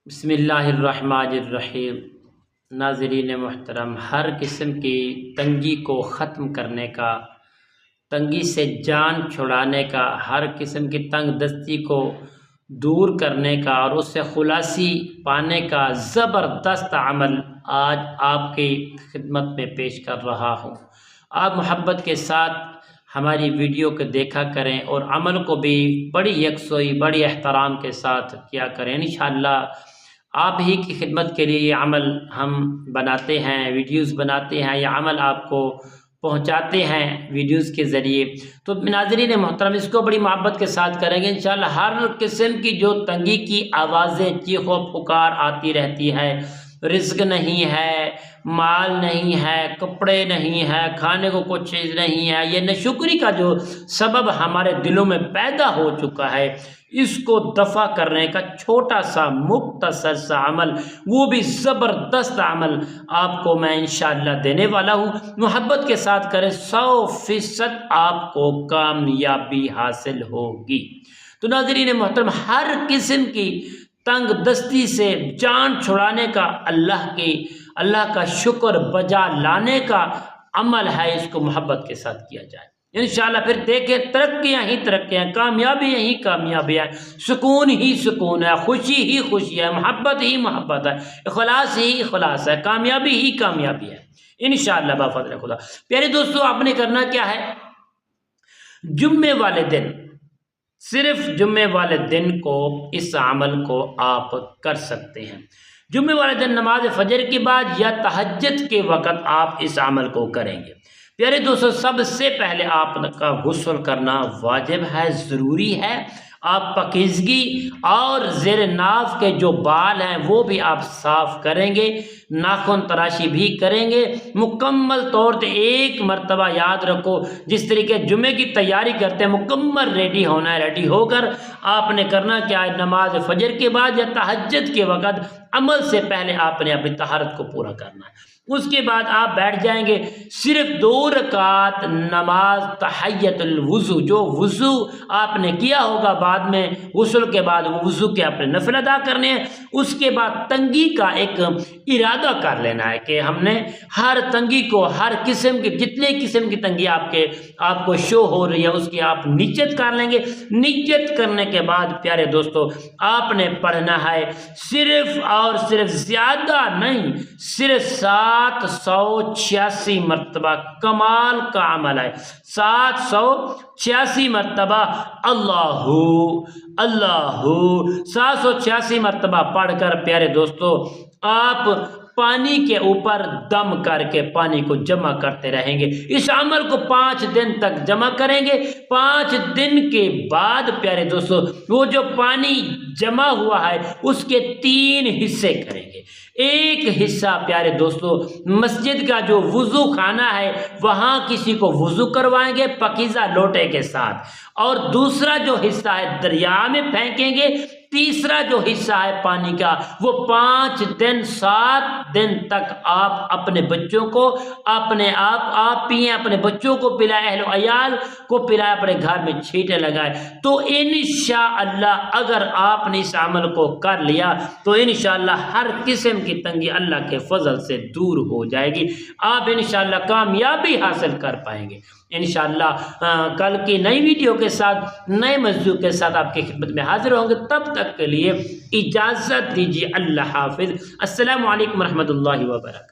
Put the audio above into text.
بسم اللہ الرحمن الرحیم۔ ناظرین محترم، ہر قسم کی تنگی کو ختم کرنے کا، تنگی سے جان چھڑانے کا، ہر قسم کی تنگ دستی کو دور کرنے کا اور اس سے خلاصی پانے کا زبردست عمل آج آپ کی خدمت میں پیش کر رہا ہوں۔ آپ محبت کے ساتھ ہماری ویڈیو کو دیکھا کریں اور عمل کو بھی بڑی یکسوئی، بڑی احترام کے ساتھ کیا کریں۔ انشاءاللہ آپ ہی کی خدمت کے لیے یہ عمل ہم بناتے ہیں، ویڈیوز بناتے ہیں، یہ عمل آپ کو پہنچاتے ہیں ویڈیوز کے ذریعے۔ تو ناظرین محترم، اس کو بڑی محبت کے ساتھ کریں گے انشاءاللہ۔ ہر قسم کی جو تنگی کی آوازیں، چیخ و پکار آتی رہتی ہے، رزق نہیں ہے، مال نہیں ہے، کپڑے نہیں ہے، کھانے کو کچھ چیز نہیں ہے، یہ ناشکری کا جو سبب ہمارے دلوں میں پیدا ہو چکا ہے، اس کو دفع کرنے کا چھوٹا سا مختصر سا عمل، وہ بھی زبردست عمل آپ کو میں انشاءاللہ دینے والا ہوں۔ محبت کے ساتھ کریں، 100% آپ کو کامیابی حاصل ہوگی۔ تو ناظرین محترم، ہر قسم کی تنگ دستی سے جان چھڑانے کا، اللہ کا شکر بجا لانے کا عمل ہے، اس کو محبت کے ساتھ کیا جائے انشاءاللہ۔ پھر دیکھیں، ترقیاں ہی ترقیاں، کامیابیاں ہی کامیابیاں، سکون ہی سکون ہے، خوشی ہی خوشی ہے، محبت ہی محبت ہے، اخلاص ہی اخلاص ہے، کامیابی ہی کامیابی ہے انشاءاللہ بفضل خدا۔ پیارے دوستو، آپ نے کرنا کیا ہے؟ جمعے والے دن، صرف جمعے والے دن کو اس عمل کو آپ کر سکتے ہیں۔ جمعے والے دن نماز فجر کے بعد یا تہجد کے وقت آپ اس عمل کو کریں گے۔ پیارے دوستو، سب سے پہلے آپ کا غسل کرنا واجب ہے، ضروری ہے۔ آپ پاکیزگی اور زیر ناف کے جو بال ہیں وہ بھی آپ صاف کریں گے، ناخن تراشی بھی کریں گے مکمل طور پہ۔ ایک مرتبہ یاد رکھو، جس طریقے جمعے کی تیاری کرتے ہیں، مکمل ریڈی ہونا ہے۔ ریڈی ہو کر آپ نے کرنا کیا ہے؟ نماز فجر کے بعد یا تہجد کے وقت عمل سے پہلے آپ نے اپنی طہارت کو پورا کرنا ہے۔ اس کے بعد آپ بیٹھ جائیں گے، صرف 2 رکعت نماز تحیت الوضو، جو وضو آپ نے کیا ہوگا بعد میں غسل کے بعد، وہ وضو کے اپنے نفل ادا کرنے ہیں۔ اس کے بعد تنگی کا ایک ارادہ کر لینا ہے کہ ہم نے ہر تنگی کو، ہر قسم کی، جتنے قسم کی تنگی آپ کو شو ہو رہی ہے، اس کی آپ نیت کر لیں گے۔ نیت کرنے کے بعد پیارے دوستو، آپ نے پڑھنا ہے صرف اور صرف، زیادہ نہیں، صرف 786 مرتبہ۔ کمال کا عمل ہے، 786 مرتبہ اللہ 786 مرتبہ پڑھ کر پیارے دوستو، آپ پانی کے اوپر دم کر کے پانی کو جمع کرتے رہیں گے۔ اس عمل کو 5 دن تک جمع کریں گے۔ 5 دن کے بعد پیارے دوستو، وہ جو پانی جمع ہوا ہے اس کے 3 حصے کریں گے۔ ایک حصہ پیارے دوستو، مسجد کا جو وضو خانہ ہے وہاں کسی کو وضو کروائیں گے پاکیزہ لوٹے کے ساتھ، اور دوسرا جو حصہ ہے دریا میں پھینکیں گے۔ تیسرا جو حصہ ہے پانی کا، وہ 5 دن 7 دن تک آپ اپنے بچوں کو، اپنے آپ پئیں، اپنے بچوں کو پلائیں، اہل و عیال کو پلائیں، اپنے گھر میں چھینٹے لگائیں۔ تو انشاءاللہ اگر آپ نے اس عمل کو کر لیا تو انشاءاللہ ہر قسم کی تنگی اللہ کے فضل سے دور ہو جائے گی، آپ انشاءاللہ کامیابی حاصل کر پائیں گے انشاءاللہ۔ کل کی نئی ویڈیو کے ساتھ، نئے موضوع کے ساتھ آپ کی خدمت میں حاضر ہوں گے۔ تب تک کے لیے اجازت دیجیے، اللہ حافظ، السلام علیکم ورحمۃ اللہ وبرکاتہ۔